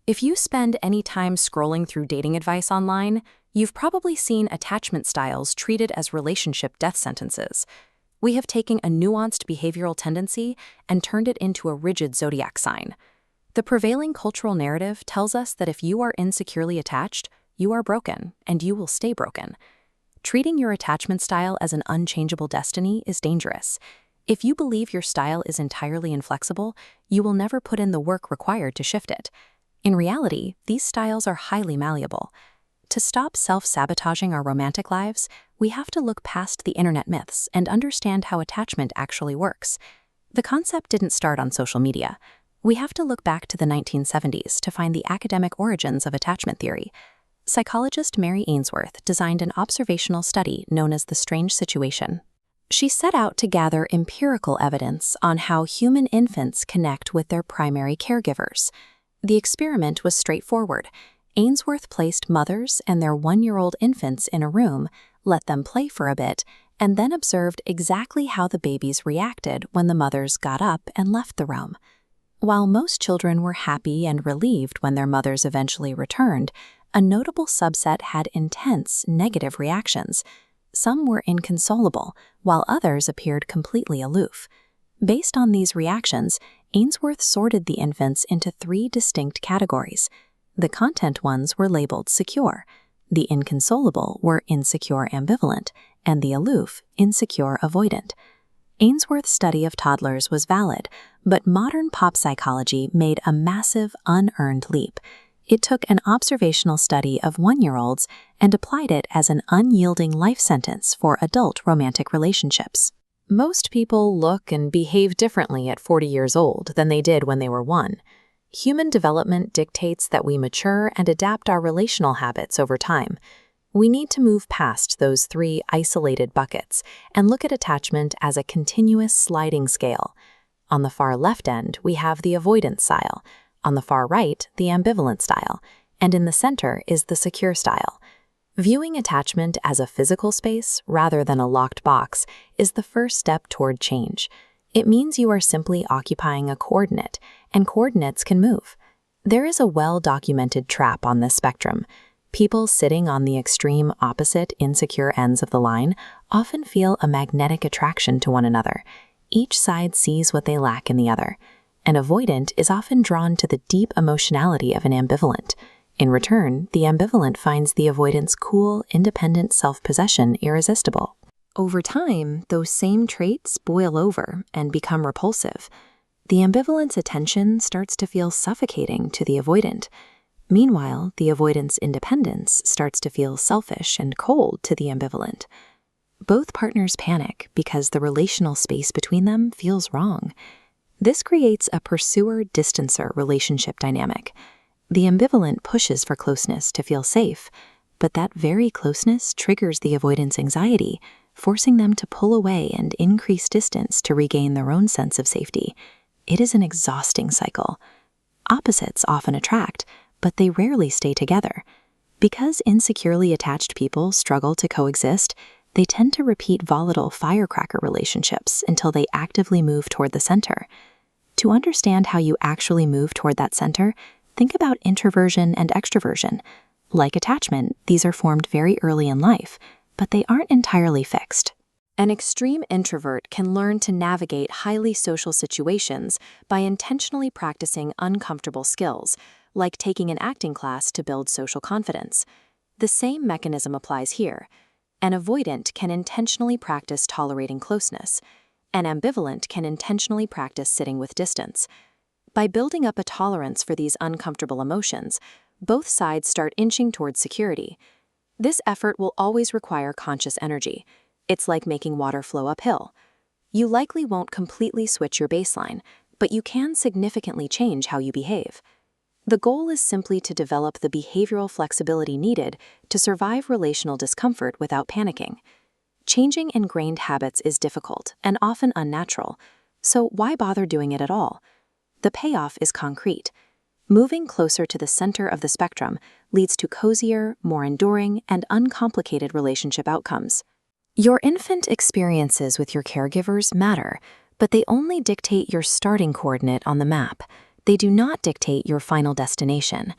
If you spend any time scrolling through dating advice online, you've probably seen attachment styles treated as relationship death sentences. We have taken a nuanced behavioral tendency and turned it into a rigid zodiac sign. The prevailing cultural narrative tells us that if you are insecurely attached, you are broken, and you will stay broken. Treating your attachment style as an unchangeable destiny is dangerous. If you believe your style is entirely inflexible, you will never put in the work required to shift it. In reality, these styles are highly malleable. To stop self-sabotaging our romantic lives, we have to look past the internet myths and understand how attachment actually works. The concept didn't start on social media. We have to look back to the 1970s to find the academic origins of attachment theory. Psychologist Mary Ainsworth designed an observational study known as the strange situation. She set out to gather empirical evidence on how human infants connect with their primary caregivers. The experiment was straightforward. Ainsworth placed mothers and their 1-year-old infants in a room, let them play for a bit, and then observed exactly how the babies reacted when the mothers got up and left the room. While most children were happy and relieved when their mothers eventually returned, a notable subset had intense negative reactions. Some were inconsolable, while others appeared completely aloof. Based on these reactions, Ainsworth sorted the infants into 3 distinct categories. The content ones were labeled secure, the inconsolable were insecure ambivalent, and the aloof, insecure avoidant. Ainsworth's study of toddlers was valid, but modern pop psychology made a massive, unearned leap. It took an observational study of 1-year-olds and applied it as an unyielding life sentence for adult romantic relationships. Most people look and behave differently at 40 years old than they did when they were 1. Human development dictates that we mature and adapt our relational habits over time. We need to move past those 3 isolated buckets and look at attachment as a continuous sliding scale. On the far left end, we have the avoidance style. On the far right, the ambivalent style. And in the center is the secure style. Viewing attachment as a physical space rather than a locked box is the first step toward change. It means you are simply occupying a coordinate, and coordinates can move. There is a well-documented trap on this spectrum. People sitting on the extreme opposite insecure ends of the line often feel a magnetic attraction to one another. Each side sees what they lack in the other. An avoidant is often drawn to the deep emotionality of an ambivalent. In return, the ambivalent finds the avoidant's cool, independent self-possession irresistible. Over time, those same traits boil over and become repulsive. The ambivalent's attention starts to feel suffocating to the avoidant. Meanwhile, the avoidant's independence starts to feel selfish and cold to the ambivalent. Both partners panic because the relational space between them feels wrong. This creates a pursuer-distancer relationship dynamic. The ambivalent pushes for closeness to feel safe, but that very closeness triggers the avoidant's anxiety, forcing them to pull away and increase distance to regain their own sense of safety. It is an exhausting cycle. Opposites often attract, but they rarely stay together. Because insecurely attached people struggle to coexist, they tend to repeat volatile firecracker relationships until they actively move toward the center. To understand how you actually move toward that center, think about introversion and extroversion. Like attachment, these are formed very early in life, but they aren't entirely fixed. An extreme introvert can learn to navigate highly social situations by intentionally practicing uncomfortable skills, like taking an acting class to build social confidence. The same mechanism applies here. An avoidant can intentionally practice tolerating closeness. An ambivalent can intentionally practice sitting with distance. By building up a tolerance for these uncomfortable emotions, both sides start inching towards security. This effort will always require conscious energy. It's like making water flow uphill. You likely won't completely switch your baseline, but you can significantly change how you behave. The goal is simply to develop the behavioral flexibility needed to survive relational discomfort without panicking. Changing ingrained habits is difficult and often unnatural, so why bother doing it at all? The payoff is concrete. Moving closer to the center of the spectrum leads to cozier, more enduring, and uncomplicated relationship outcomes. Your infant experiences with your caregivers matter, but they only dictate your starting coordinate on the map. They do not dictate your final destination.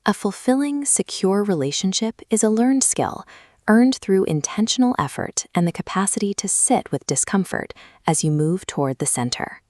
A fulfilling, secure relationship is a learned skill, earned through intentional effort and the capacity to sit with discomfort as you move toward the center.